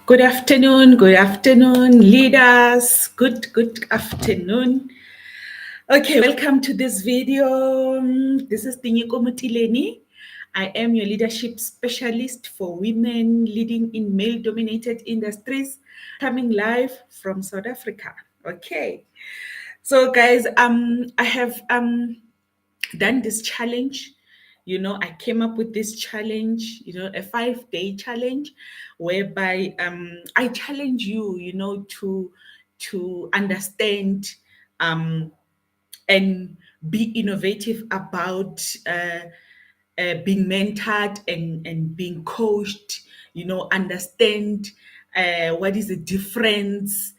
Good afternoon, leaders. Good afternoon. Okay, welcome to this video. This is Tinyiko Motileni. I am your leadership specialist for women leading in male-dominated industries, coming live from South Africa. Okay, so guys, I have done this challenge. I came up with this challenge, a 5-day challenge whereby I challenge you, to understand and be innovative about being mentored and being coached, understand what is the difference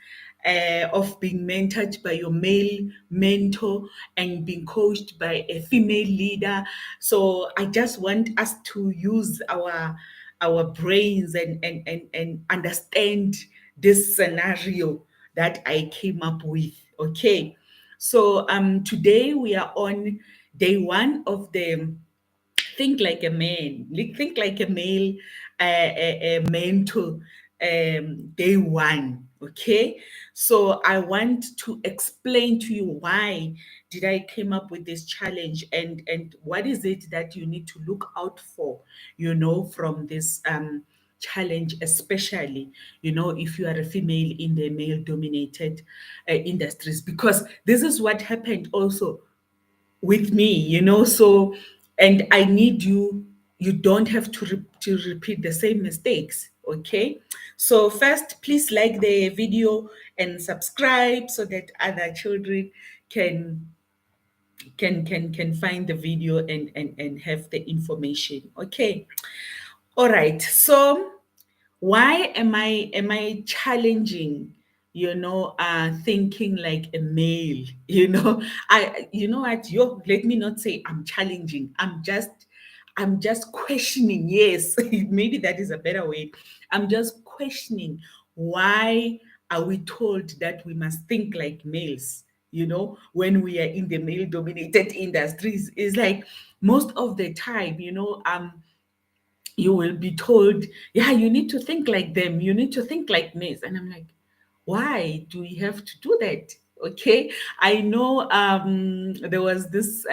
of being mentored by your male mentor and being coached by a female leader. So I just want us to use our brains and understand this scenario that I came up with. Okay. So today we are on day one of the think like a man, think like a male mentor, day one. Okay, so I want to explain to you why did I came up with this challenge and what is it that you need to look out for, from this challenge, especially if you are a female in the male dominated industries, because this is what happened also with me, so, and I need you don't have to repeat the same mistakes. Okay, so first, please like the video and subscribe so that other children can can find the video and have the information. Okay, all right, so why am I challenging, thinking like a male? I you know what yo let me not say I'm challenging, I'm just questioning. Yes, maybe that is a better way. I'm just questioning, why are we told that we must think like males, when we are in the male dominated industries? Is like most of the time, you will be told, yeah, you need to think like them, you need to think like me. And I'm like, why do we have to do that? Okay, I know there was this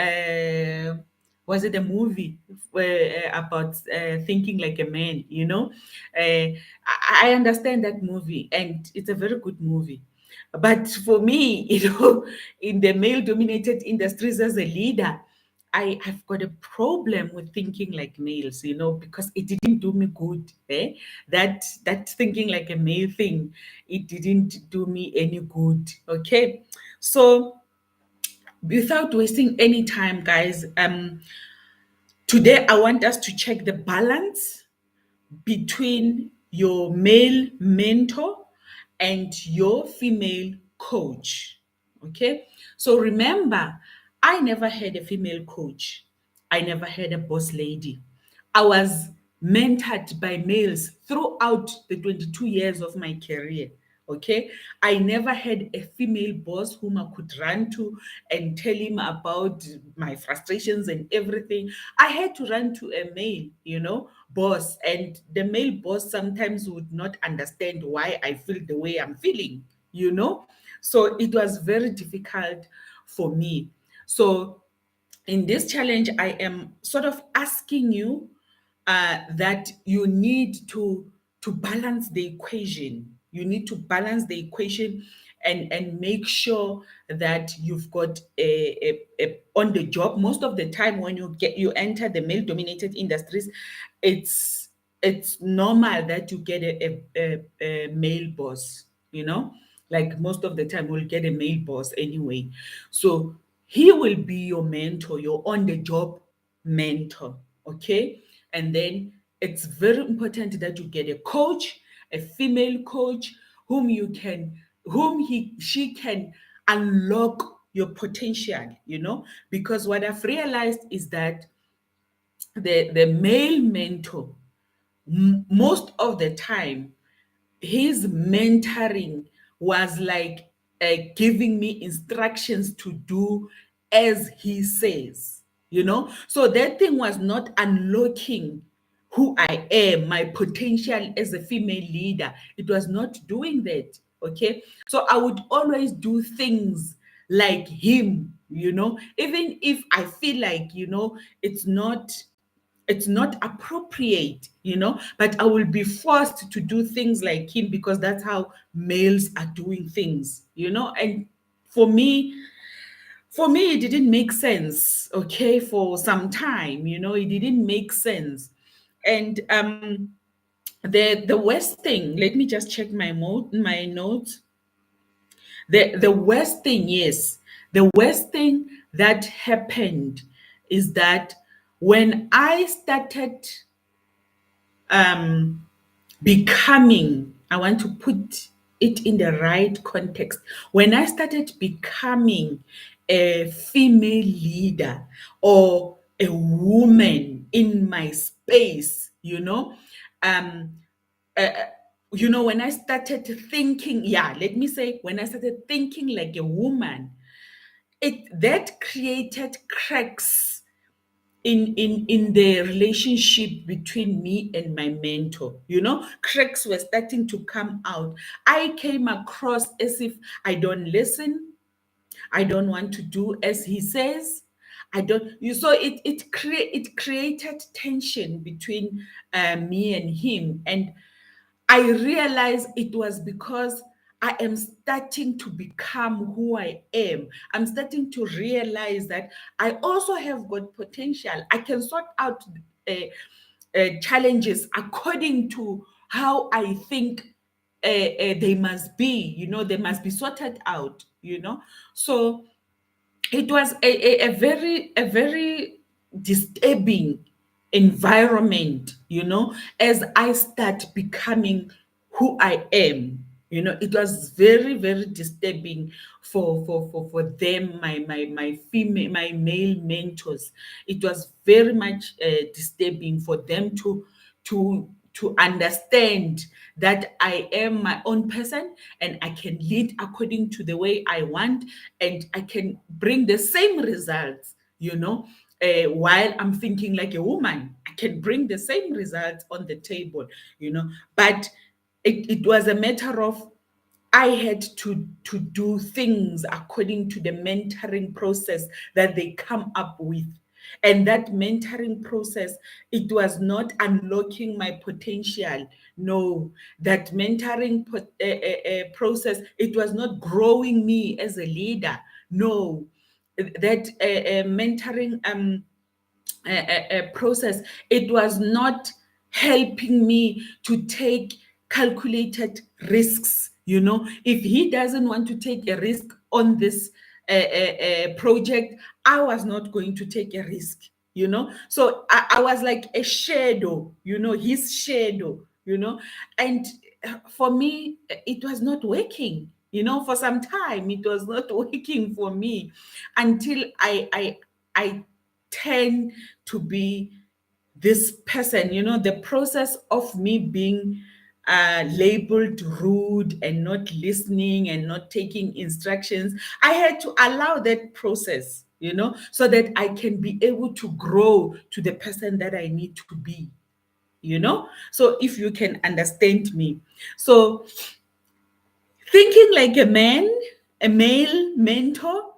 was it a movie about thinking like a man, I understand that movie and it's a very good movie, but for me, in the male dominated industries as a leader, I've got a problem with thinking like males, because it didn't do me good. That thinking like a male thing, it didn't do me any good. Okay. So without wasting any time, guys, today I want us to check the balance between your male mentor and your female coach. Okay. So remember, I never had a female coach, I never had a boss lady. I was mentored by males throughout the 22 years of my career. Okay. I never had a female boss whom I could run to and tell him about my frustrations and everything. I had to run to a male, boss, and the male boss sometimes would not understand why I feel the way I'm feeling, so it was very difficult for me. So in this challenge, I am sort of asking you that you need to balance the equation. You need to balance the equation and make sure that you've got a on the job. Most of the time, when you enter the male dominated industries, it's normal that you get a male boss. Like most of the time, we'll get a male boss anyway. So he will be your mentor, your on the job mentor. Okay. And then it's very important that you get a coach, a female coach, she can unlock your potential, because what I've realized is that the male mentor, most of the time, his mentoring was like giving me instructions to do as he says, so that thing was not unlocking who I am, my potential as a female leader. It was not doing that. Okay. So I would always do things like him, even if I feel like, it's not appropriate, but I will be forced to do things like him because that's how males are doing things, and for me, it didn't make sense, okay, for some time, it didn't make sense. And the worst thing, let me just check my notes. The worst thing, yes, the worst thing that happened is that when I started um becoming, I want to put it in the right context. When I started becoming a female leader or a woman in my space, um, uh, when I started thinking, yeah, let me say, when I started thinking like a woman, it that created cracks in the relationship between me and my mentor. Cracks were starting to come out. I came across as if I don't listen, I don't want to do as he says. I don't you so it created tension between me and him. And I realized it was because I am starting to become who I am. I'm starting to realize that I also have got potential. I can sort out challenges according to how I think they must be. They must be sorted out. So it was a very disturbing environment, as I start becoming who I am. It was very, very disturbing for them, my female, my male mentors. It was very much disturbing for them to understand that I am my own person and I can lead according to the way I want, and I can bring the same results, while I'm thinking like a woman. I can bring the same results on the table, but it was a matter of I had to do things according to the mentoring process that they come up with. And that mentoring process, it was not unlocking my potential. No, that process, it was not growing me as a leader. No, that mentoring process, it was not helping me to take calculated risks. If he doesn't want to take a risk on this project, I was not going to take a risk. So I was like a shadow, his shadow. And for me, it was not working. For some time it was not working for me, until I tend to be this person. The process of me being labeled rude and not listening and not taking instructions, I had to allow that process, so that I can be able to grow to the person that I need to be. So if you can understand me. So thinking like a man, a male mentor,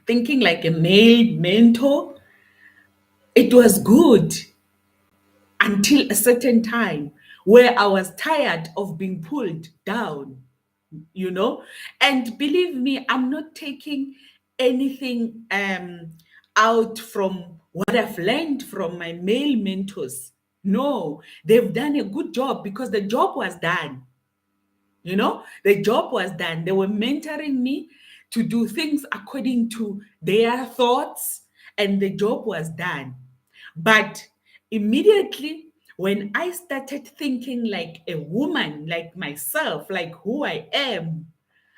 thinking like a male mentor, it was good until a certain time where I was tired of being pulled down, you know. And believe me, I'm not taking anything out from what I've learned from my male mentors. No, they've done a good job because the job was done. The job was done. They were mentoring me to do things according to their thoughts, and the job was done. But immediately, when I started thinking like a woman, like myself, like who I am,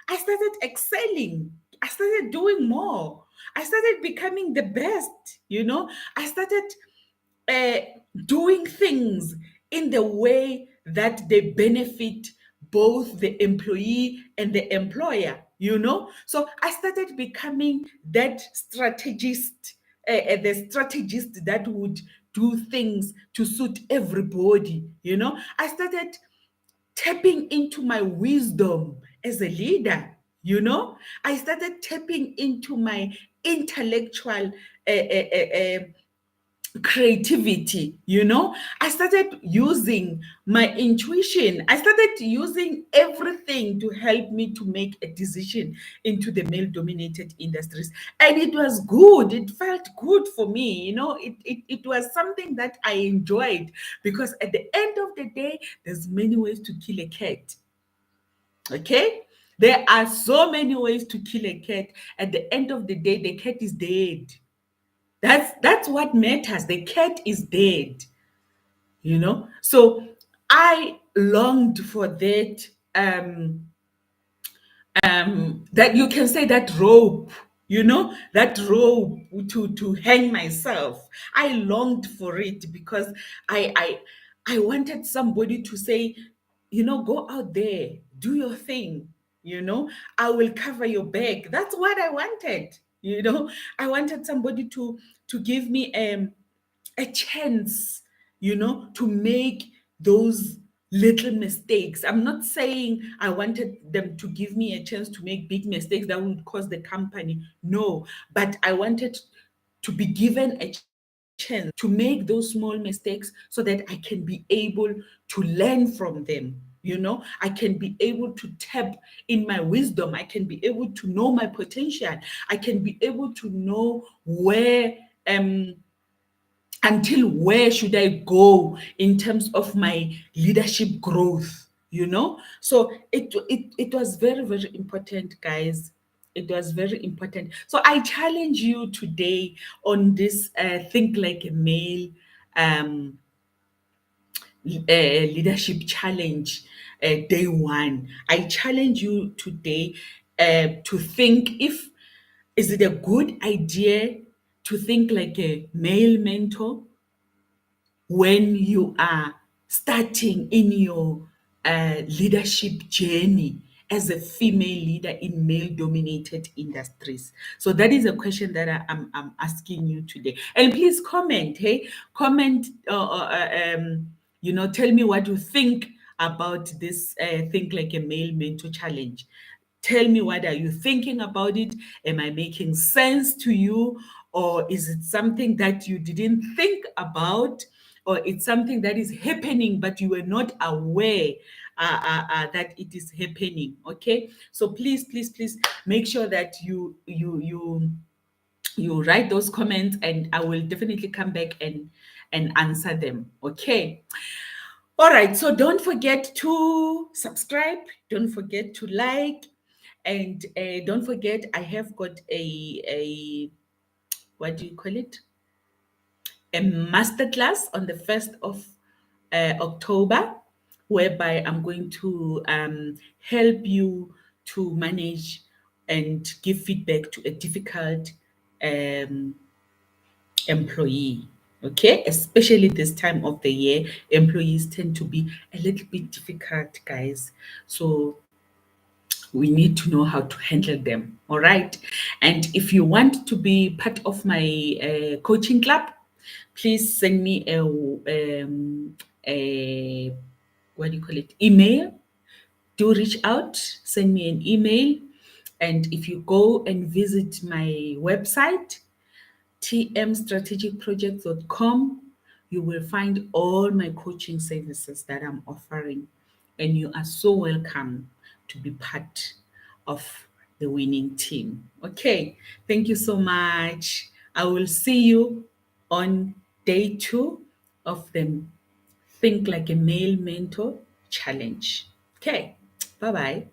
I started excelling. I started doing more. I started becoming the best. I started uh, doing things in the way that they benefit both the employee and the employer. So I started becoming that strategist, the strategist that would do things to suit everybody. I started tapping into my wisdom as a leader. I started tapping into my intellectual creativity. I started using my intuition. I started using everything to help me to make a decision into the male dominated industries, and it was good. It felt good for me. It was something that I enjoyed, because at the end of the day, there's many ways to kill a cat. Okay, there are so many ways to kill a cat. At the end of the day, the cat is dead. That's what matters. The cat is dead. So I longed for that you can say that rope to hang myself. I longed for it, because I wanted somebody to say, go out there, do your thing. I will cover your back. That's what I wanted. I wanted somebody to give me a chance, to make those little mistakes. I'm not saying I wanted them to give me a chance to make big mistakes that would cost the company. No, but I wanted to be given a chance to make those small mistakes so that I can be able to learn from them. I can be able to tap in my wisdom. I can be able to know my potential. I can be able to know until where should I go in terms of my leadership growth. So it was very, very important, guys. It was very important. So I challenge you today on this think like a male um leadership challenge, day one. I challenge you today to think, if is it a good idea to think like a male mentor when you are starting in your leadership journey as a female leader in male dominated industries. So that is a question that I'm asking you today. And please comment, hey, comment, tell me what you think about this Think Like a Male Mentor Challenge. Tell me, what are you thinking about it? Am I making sense to you? Or is it something that you didn't think about? Or it's something that is happening, but you were not aware that it is happening? Okay. So please, please, please make sure that you write those comments, and I will definitely come back and answer them. Okay. All right, so don't forget to subscribe, don't forget to like, and don't forget, I have got a what do you call it? A masterclass on the 1st of October, whereby I'm going to help you to manage and give feedback to a difficult um, employee. Okay, especially this time of the year, employees tend to be a little bit difficult, guys. So we need to know how to handle them. All right. And if you want to be part of my coaching club, please send me a what do you call it? Email. Do reach out, send me an email. And if you go and visit my website, tmstrategicprojects.com, you will find all my coaching services that I'm offering. And you are so welcome to be part of the winning team. Okay, thank you so much. I will see you on day 2 of the Think Like a Male Mentor Challenge. Okay, bye bye.